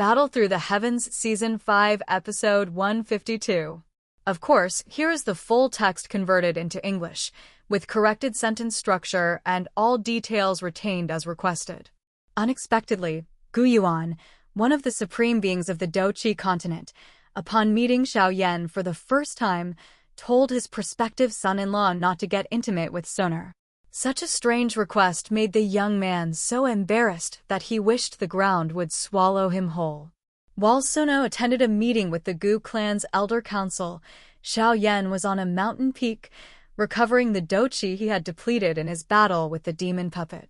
Battle Through the Heavens Season 5 Episode 152. Of course, here is the full text converted into English, with corrected sentence structure and all details retained as requested. Unexpectedly, Gu Yuan, one of the supreme beings of the Douqi continent, upon meeting Xiao Yan for the first time, told his prospective son-in-law not to get intimate with Xun'er. Such a strange request made the young man so embarrassed that he wished the ground would swallow him whole. While Xun'er attended a meeting with the Gu clan's elder council, Xiao Yan was on a mountain peak, recovering the Douqi he had depleted in his battle with the demon puppet.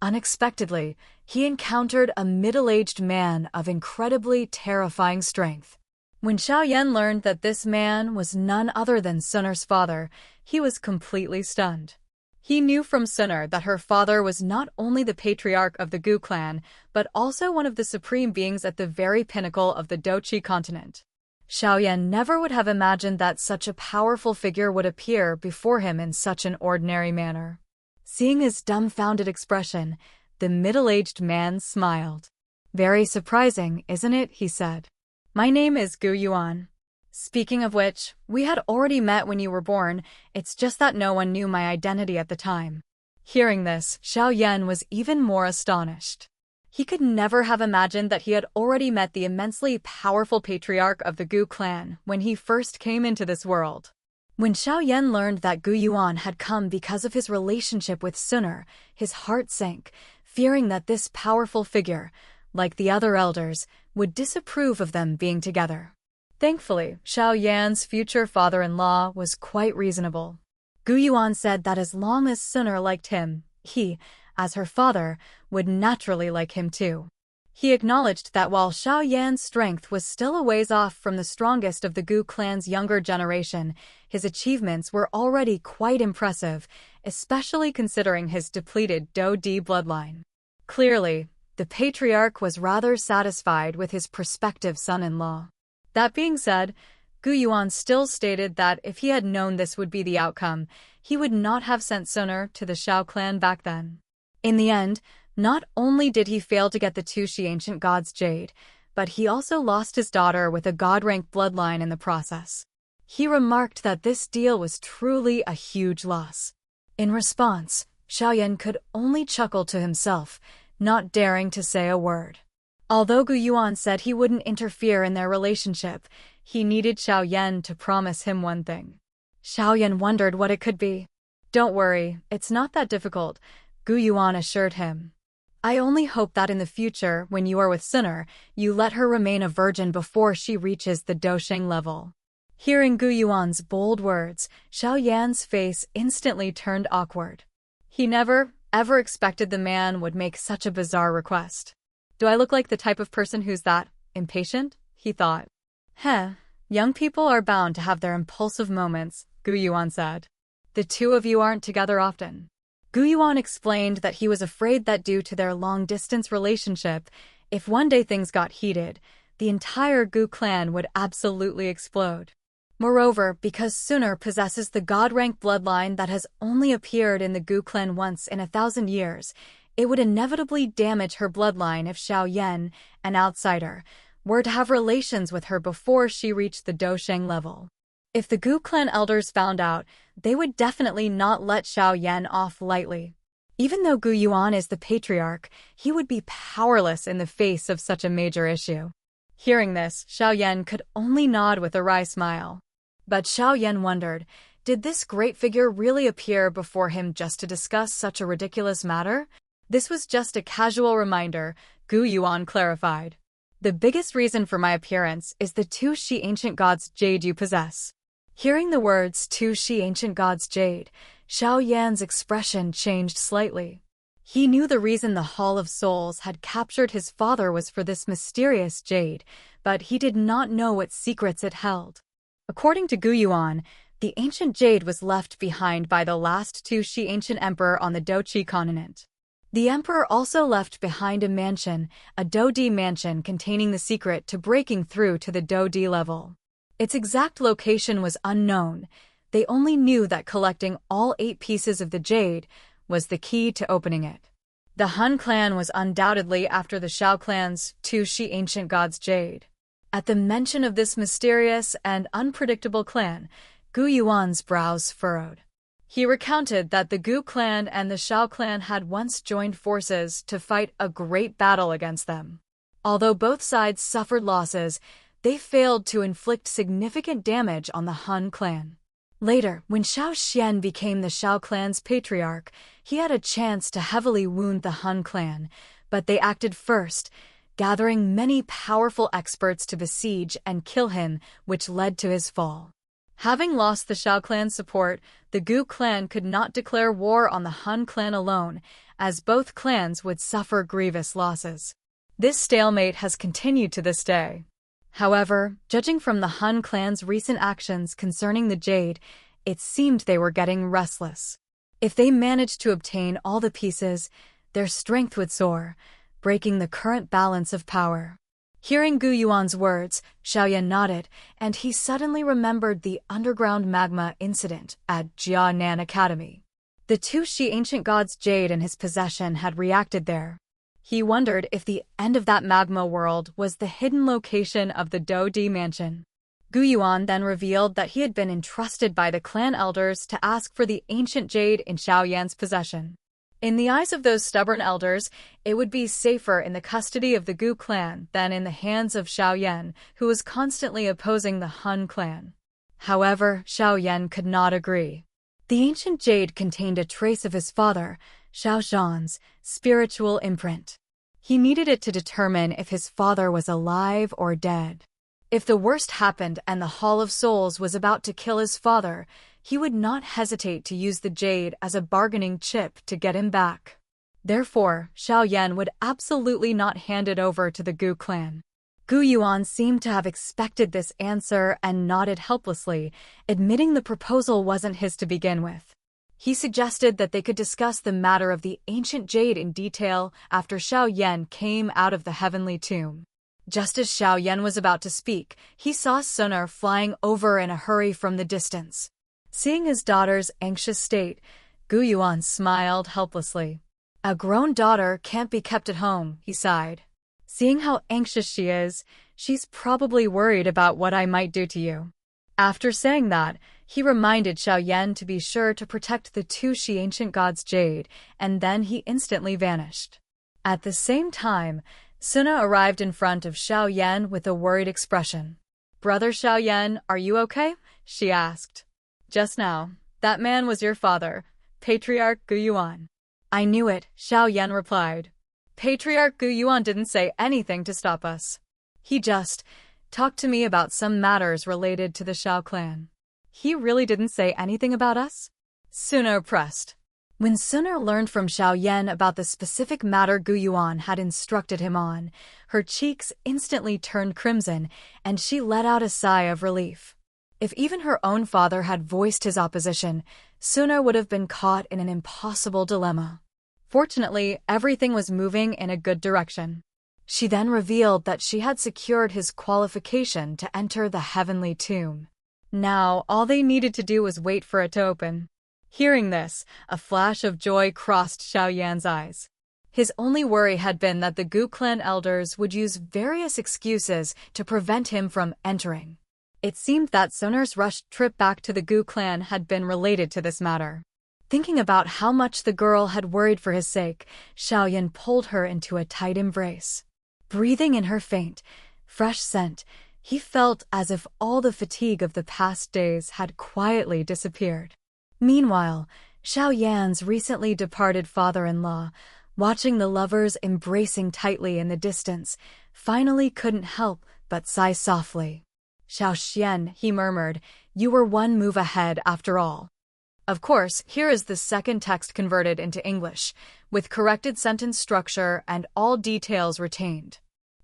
Unexpectedly, he encountered a middle-aged man of incredibly terrifying strength. When Xiao Yan learned that this man was none other than Xun'er's father, he was completely stunned. He knew from Xun'er that her father was not only the patriarch of the Gu clan, but also one of the supreme beings at the very pinnacle of the Douqi continent. Xiao Yan never would have imagined that such a powerful figure would appear before him in such an ordinary manner. Seeing his dumbfounded expression, the middle-aged man smiled. "Very surprising, isn't it?" he said. "My name is Gu Yuan. Speaking of which, we had already met when you were born, it's just that no one knew my identity at the time." Hearing this, Xiao Yan was even more astonished. He could never have imagined that he had already met the immensely powerful patriarch of the Gu clan when he first came into this world. When Xiao Yan learned that Gu Yuan had come because of his relationship with Xun'er, his heart sank, fearing that this powerful figure, like the other elders, would disapprove of them being together. Thankfully, Xiao Yan's future father-in-law was quite reasonable. Gu Yuan said that as long as Xun'er liked him, he, as her father, would naturally like him too. He acknowledged that while Xiao Yan's strength was still a ways off from the strongest of the Gu clan's younger generation, his achievements were already quite impressive, especially considering his depleted Dou Di bloodline. Clearly, the patriarch was rather satisfied with his prospective son-in-law. That being said, Gu Yuan still stated that if he had known this would be the outcome, he would not have sent Xun'er to the Xiao clan back then. In the end, not only did he fail to get the Tushi ancient god's jade, but he also lost his daughter with a god-rank bloodline in the process. He remarked that this deal was truly a huge loss. In response, Xiao Yan could only chuckle to himself, not daring to say a word. Although Gu Yuan said he wouldn't interfere in their relationship, he needed Xiao Yan to promise him one thing. Xiao Yan wondered what it could be. "Don't worry, it's not that difficult," Gu Yuan assured him. "I only hope that in the future, when you are with Xun'er, you let her remain a virgin before she reaches the Dousheng level." Hearing Gu Yuan's bold words, Xiao Yan's face instantly turned awkward. He never, ever expected the man would make such a bizarre request. "Do I look like the type of person who's that impatient?" he thought. Young people are bound to have their impulsive moments," Gu Yuan said. "The two of you aren't together often." Gu Yuan explained that he was afraid that due to their long-distance relationship, if one day things got heated, the entire Gu clan would absolutely explode. Moreover, because Xun'er possesses the god-rank bloodline that has only appeared in the Gu clan once in 1,000 years, it would inevitably damage her bloodline if Xiao Yan, an outsider, were to have relations with her before she reached the Dousheng level. If the Gu clan elders found out, they would definitely not let Xiao Yan off lightly. Even though Gu Yuan is the patriarch, he would be powerless in the face of such a major issue. Hearing this, Xiao Yan could only nod with a wry smile. But Xiao Yan wondered, did this great figure really appear before him just to discuss such a ridiculous matter? "This was just a casual reminder," Gu Yuan clarified. "The biggest reason for my appearance is the Tushi ancient god's jade you possess." Hearing the words Tushi ancient god's jade, Xiao Yan's expression changed slightly. He knew the reason the Hall of Souls had captured his father was for this mysterious jade, but he did not know what secrets it held. According to Gu Yuan, the ancient jade was left behind by the last Tushi ancient emperor on the Douqi continent. The emperor also left behind a mansion, a Dou Di mansion containing the secret to breaking through to the Dou Di level. Its exact location was unknown. They only knew that collecting all 8 pieces of the jade was the key to opening it. The Han clan was undoubtedly after the Xiao clan's two Shi ancient gods jade. At the mention of this mysterious and unpredictable clan, Gu Yuan's brows furrowed. He recounted that the Gu clan and the Xiao clan had once joined forces to fight a great battle against them. Although both sides suffered losses, they failed to inflict significant damage on the Han clan. Later, when Xiao Xian became the Xiao clan's patriarch, he had a chance to heavily wound the Han clan, but they acted first, gathering many powerful experts to besiege and kill him, which led to his fall. Having lost the Xiao clan's support, the Gu clan could not declare war on the Han clan alone, as both clans would suffer grievous losses. This stalemate has continued to this day. However, judging from the Han clan's recent actions concerning the jade, it seemed they were getting restless. If they managed to obtain all the pieces, their strength would soar, breaking the current balance of power. Hearing Gu Yuan's words, Xiao Yan nodded, and he suddenly remembered the underground magma incident at Jianan Academy. The two Shi ancient gods jade in his possession had reacted there. He wondered if the end of that magma world was the hidden location of the Dou Di mansion. Gu Yuan then revealed that he had been entrusted by the clan elders to ask for the ancient jade in Xiao Yan's possession. In the eyes of those stubborn elders, it would be safer in the custody of the Gu clan than in the hands of Xiao Yan, who was constantly opposing the Han clan. However, Xiao Yan could not agree. The ancient jade contained a trace of his father, Xiao Zhan's, spiritual imprint. He needed it to determine if his father was alive or dead. If the worst happened and the Hall of Souls was about to kill his father, he would not hesitate to use the jade as a bargaining chip to get him back. Therefore, Xiao Yan would absolutely not hand it over to the Gu clan. Gu Yuan seemed to have expected this answer and nodded helplessly, admitting the proposal wasn't his to begin with. He suggested that they could discuss the matter of the ancient jade in detail after Xiao Yan came out of the heavenly tomb. Just as Xiao Yan was about to speak, he saw Xun'er flying over in a hurry from the distance. Seeing his daughter's anxious state, Gu Yuan smiled helplessly. A grown daughter can't be kept at home, he sighed. Seeing how anxious she is, she's probably worried about what I might do to you. After saying that, he reminded Xiao Yan to be sure to protect the two Shi ancient gods jade, and then he instantly vanished. At the same time, Xun'er arrived in front of Xiao Yan with a worried expression. "Brother Xiao Yan, are you okay?" she asked. "Just now, that man was your father, Patriarch Gu Yuan." "I knew it," Xiao Yan replied. "Patriarch Gu Yuan didn't say anything to stop us. He just talked to me about some matters related to the Xiao clan." "He really didn't say anything about us?" Xun'er pressed. When Xun'er learned from Xiao Yan about the specific matter Gu Yuan had instructed him on, her cheeks instantly turned crimson, and she let out a sigh of relief. If even her own father had voiced his opposition, Xun'er would have been caught in an impossible dilemma. Fortunately, everything was moving in a good direction. She then revealed that she had secured his qualification to enter the heavenly tomb. Now, all they needed to do was wait for it to open. Hearing this, a flash of joy crossed Xiao Yan's eyes. His only worry had been that the Gu clan elders would use various excuses to prevent him from entering. It seemed that Xun'er's rushed trip back to the Gu clan had been related to this matter. Thinking about how much the girl had worried for his sake, Xiao Yan pulled her into a tight embrace. Breathing in her faint, fresh scent, he felt as if all the fatigue of the past days had quietly disappeared. Meanwhile, Xiao Yan's recently departed father-in-law, watching the lovers embracing tightly in the distance, finally couldn't help but sigh softly. "Xiao Xian," he murmured, "you were one move ahead after all." Of course, here is the second text converted into English, with corrected sentence structure and all details retained.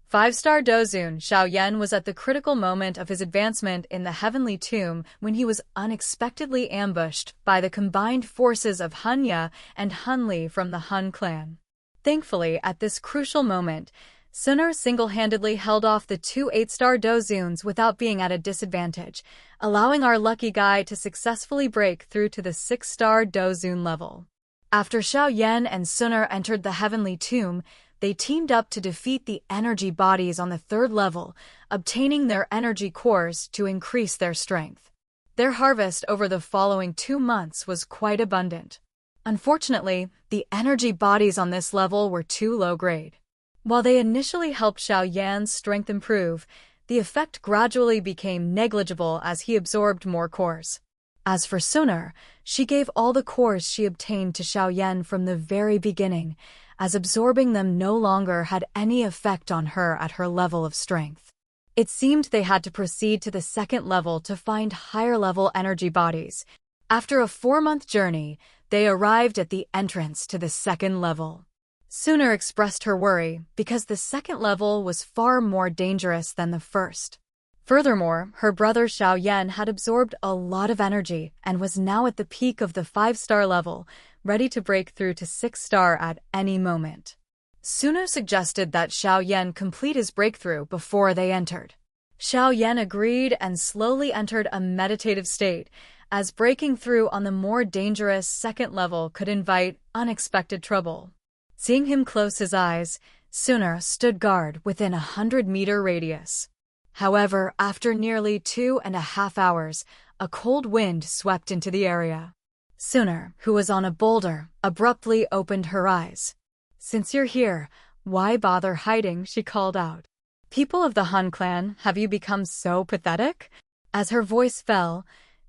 5-star Dou Zuns Xiao Yan was at the critical moment of his advancement in the heavenly tomb when he was unexpectedly ambushed by the combined forces of Hanya and Hunli from the Han clan. Thankfully, at this crucial moment, Xun'er single-handedly held off the two 8-star Dou Zuns without being at a disadvantage, allowing our lucky guy to successfully break through to the 6-star Dou Zun level. After Xiao Yan and Xun'er entered the heavenly tomb, they teamed up to defeat the energy bodies on the third level, obtaining their energy cores to increase their strength. Their harvest over the following 2 months was quite abundant. Unfortunately, the energy bodies on this level were too low grade. While they initially helped Xiao Yan's strength improve, the effect gradually became negligible as he absorbed more cores. As for Xun'er, she gave all the cores she obtained to Xiao Yan from the very beginning, as absorbing them no longer had any effect on her at her level of strength. It seemed they had to proceed to the second level to find higher-level energy bodies. After a 4-month journey, they arrived at the entrance to the second level. Xun'er expressed her worry because the second level was far more dangerous than the first. Furthermore, her brother Xiao Yan had absorbed a lot of energy and was now at the peak of the 5-star level, ready to break through to 6-star at any moment. Xun'er suggested that Xiao Yan complete his breakthrough before they entered. Xiao Yan agreed and slowly entered a meditative state, as breaking through on the more dangerous second level could invite unexpected trouble. Seeing him close his eyes, Xun'er stood guard within a 100-meter radius. However, after nearly 2.5 hours, a cold wind swept into the area. Xun'er, who was on a boulder, abruptly opened her eyes. "Since you're here, why bother hiding?" she called out. "People of the Han clan, have you become so pathetic?" As her voice fell,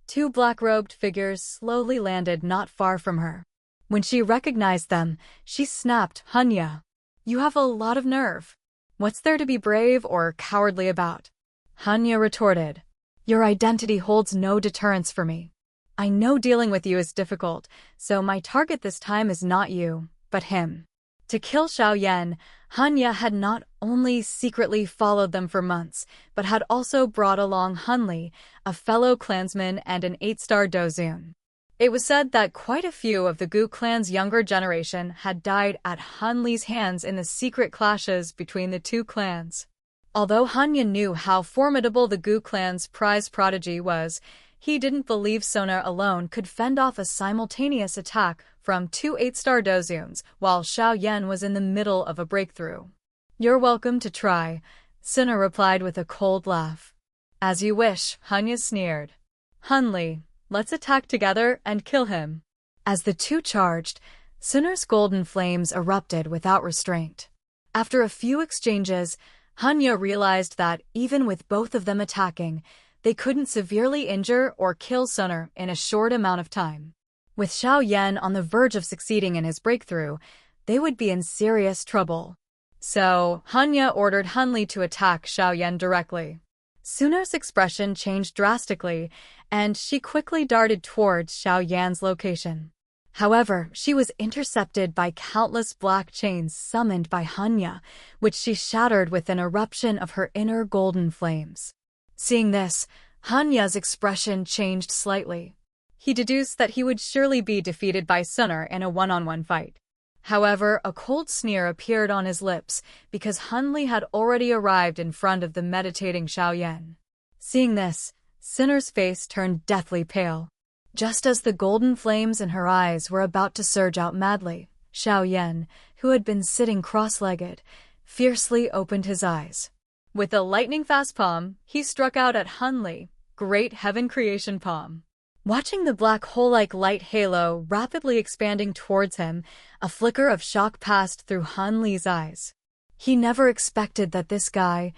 2 black-robed figures slowly landed not far from her. When she recognized them, she snapped, "Hanya, you have a lot of nerve. What's there to be brave or cowardly about?" Hanya retorted, "Your identity holds no deterrence for me. I know dealing with you is difficult, so my target this time is not you, but him." To kill Xiao Yan, Hanya had not only secretly followed them for months, but had also brought along Hunli, a fellow clansman and an 8-star Dou Zun. It was said that quite a few of the Gu clan's younger generation had died at Hunli's hands in the secret clashes between the 2 clans. Although Hanya knew how formidable the Gu clan's prize prodigy was, he didn't believe Xun'er alone could fend off a simultaneous attack from 2 8-star Dou Zuns while Xiao Yan was in the middle of a breakthrough. "You're welcome to try," Xun'er replied with a cold laugh. "As you wish," Hanya sneered. "Hunli, let's attack together and kill him." As the 2 charged, Xun'er's golden flames erupted without restraint. After a few exchanges, Hanya realized that, even with both of them attacking, they couldn't severely injure or kill Xun'er in a short amount of time. With Xiao Yan on the verge of succeeding in his breakthrough, they would be in serious trouble. So, Hanya ordered Hunli to attack Xiao Yan directly. Xun'er's expression changed drastically, and she quickly darted towards Xiao Yan's location. However, she was intercepted by countless black chains summoned by Hanya, which she shattered with an eruption of her inner golden flames. Seeing this, Hanya's expression changed slightly. He deduced that he would surely be defeated by Xun'er in a one-on-one fight. However, a cold sneer appeared on his lips because Hunli had already arrived in front of the meditating Xiao Yan. Seeing this, Xun'er's face turned deathly pale. Just as the golden flames in her eyes were about to surge out madly, Xiao Yan, who had been sitting cross-legged, fiercely opened his eyes. With a lightning-fast palm, he struck out at Hunli, Great Heaven Creation Palm. Watching the black hole-like light halo rapidly expanding towards him, a flicker of shock passed through Hunli's eyes. He never expected that this guy,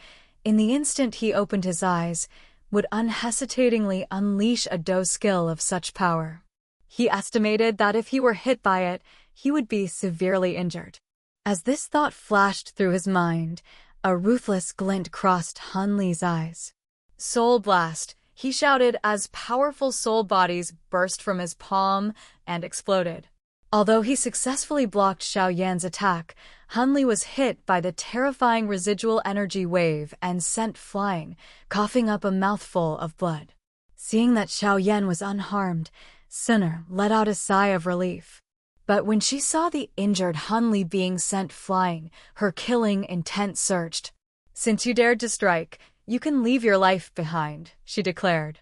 in the instant he opened his eyes, would unhesitatingly unleash a Dou skill of such power. He estimated that if he were hit by it, he would be severely injured. As this thought flashed through his mind, a ruthless glint crossed Hunli's eyes. "Soul Blast!" he shouted as powerful soul bodies burst from his palm and exploded. Although he successfully blocked Xiao Yan's attack, Hunli was hit by the terrifying residual energy wave and sent flying, coughing up a mouthful of blood. Seeing that Xiao Yan was unharmed, Xun'er let out a sigh of relief. But when she saw the injured Hunli being sent flying, her killing intent surged. "Since you dared to strike, you can leave your life behind," she declared.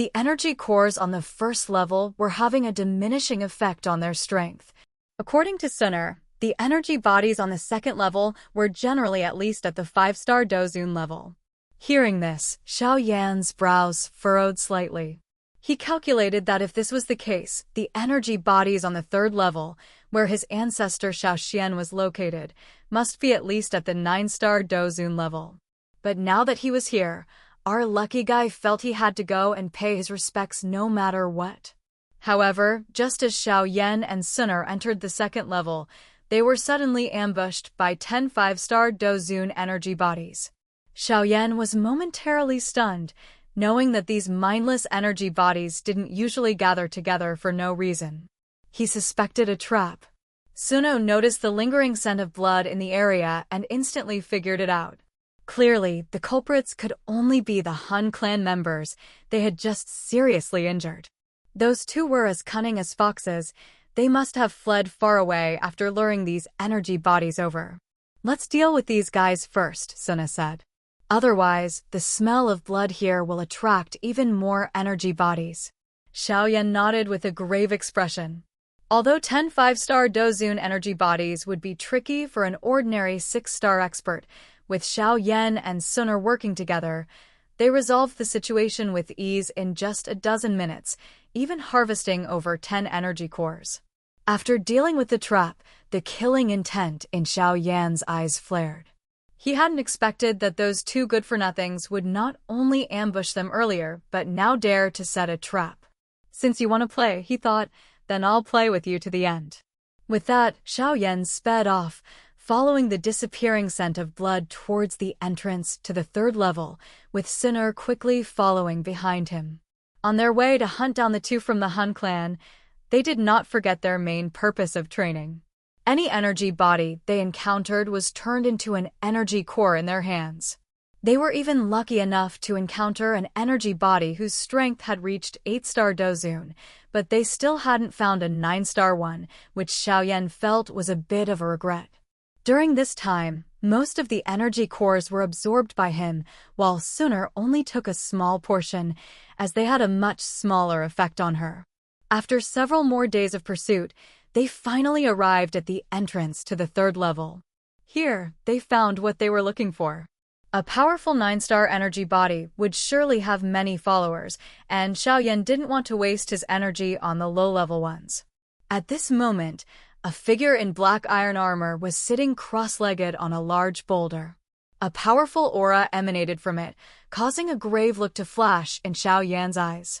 The energy cores on the first level were having a diminishing effect on their strength. According to Xun'er, the energy bodies on the second level were generally at least at the 5-star Dou Zun level. Hearing this, Xiao Yan's brows furrowed slightly. He calculated that if this was the case, the energy bodies on the third level, where his ancestor Xiao Xian was located, must be at least at the 9-star Dou Zun level. But now that he was here, our lucky guy felt he had to go and pay his respects no matter what. However, just as Xiao Yan and Xun'er entered the second level, they were suddenly ambushed by 10 5-star Dou Zun energy bodies. Xiao Yan was momentarily stunned, knowing that these mindless energy bodies didn't usually gather together for no reason. He suspected a trap. Xun'er noticed the lingering scent of blood in the area and instantly figured it out. Clearly, the culprits could only be the Han clan members they had just seriously injured. Those two were as cunning as foxes. They must have fled far away after luring these energy bodies over. "Let's deal with these guys first," Xun'er said. "Otherwise, the smell of blood here will attract even more energy bodies." Xiao Yan nodded with a grave expression. Although 10 5-star Dou Zun energy bodies would be tricky for an ordinary 6-star expert, with Xiao Yan and Xun'er working together, they resolved the situation with ease in just a dozen minutes, even harvesting over 10 energy cores. After dealing with the trap, the killing intent in Xiao Yan's eyes flared. He hadn't expected that those two good-for-nothings would not only ambush them earlier, but now dare to set a trap. "Since you want to play," he thought, "then I'll play with you to the end." With that, Xiao Yan sped off, following the disappearing scent of blood towards the entrance to the third level, with Xun'er quickly following behind him. On their way to hunt down the two from the Han clan, they did not forget their main purpose of training. Any energy body they encountered was turned into an energy core in their hands. They were even lucky enough to encounter an energy body whose strength had reached 8-star Dou Zun, but they still hadn't found a 9-star one, which Xiao Yan felt was a bit of a regret. During this time, most of the energy cores were absorbed by him, while Xun'er only took a small portion, as they had a much smaller effect on her. After several more days of pursuit, they finally arrived at the entrance to the third level. Here, they found what they were looking for. A powerful 9-star energy body would surely have many followers, and Xiao Yan didn't want to waste his energy on the low-level ones. At this moment, a figure in black iron armor was sitting cross-legged on a large boulder. A powerful aura emanated from it, causing a grave look to flash in Xiao Yan's eyes.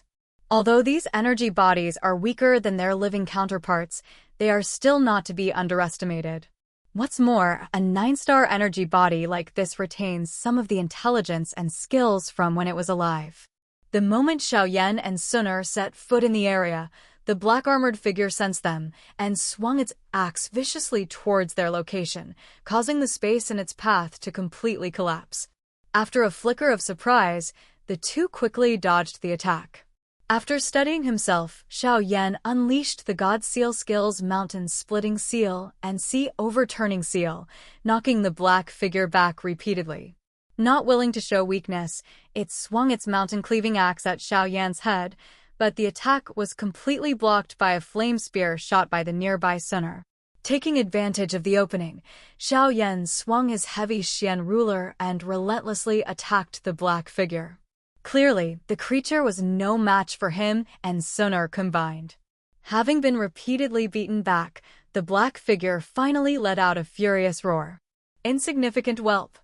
Although these energy bodies are weaker than their living counterparts, they are still not to be underestimated. What's more, a 9-star energy body like this retains some of the intelligence and skills from when it was alive. The moment Xiao Yan and Xun'er set foot in the area, the black-armored figure sensed them and swung its axe viciously towards their location, causing the space in its path to completely collapse. After a flicker of surprise, the two quickly dodged the attack. After studying himself, Xiao Yan unleashed the God Seal skills Mountain-Splitting Seal and Sea-Overturning Seal, knocking the black figure back repeatedly. Not willing to show weakness, it swung its mountain-cleaving axe at Xiao Yan's head, but the attack was completely blocked by a flame spear shot by the nearby Xun'er. Taking advantage of the opening, Xiao Yan swung his heavy Xian ruler and relentlessly attacked the black figure. Clearly, the creature was no match for him and Xun'er combined. Having been repeatedly beaten back, the black figure finally let out a furious roar. "Insignificant whelp!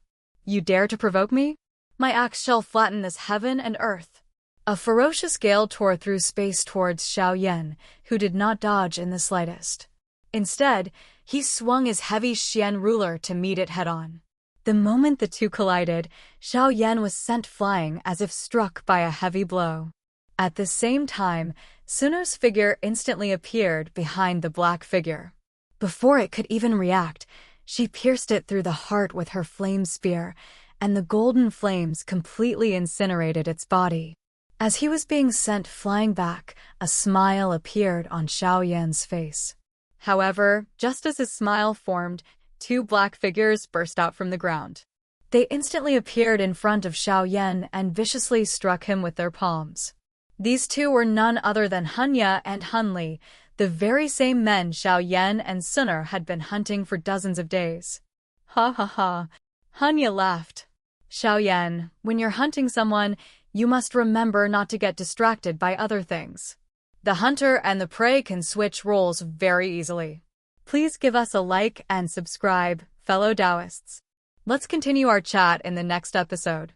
You dare to provoke me? My axe shall flatten this heaven and earth." A ferocious gale tore through space towards Xiao Yan, who did not dodge in the slightest. Instead, he swung his heavy Xian ruler to meet it head-on. The moment the two collided, Xiao Yan was sent flying as if struck by a heavy blow. At the same time, Xun'er's figure instantly appeared behind the black figure. Before it could even react, she pierced it through the heart with her flame spear, and the golden flames completely incinerated its body. As he was being sent flying back, a smile appeared on Xiao Yan's face. However, just as his smile formed, two black figures burst out from the ground. They instantly appeared in front of Xiao Yan and viciously struck him with their palms. These two were none other than Hanya and Hunli, the very same men Xiao Yan and Xun'er had been hunting for dozens of days. Ha ha ha. Hanya laughed. Xiao Yan, when you're hunting someone, you must remember not to get distracted by other things. The hunter and the prey can switch roles very easily. Please give us a like and subscribe, fellow Taoists. Let's continue our chat in the next episode.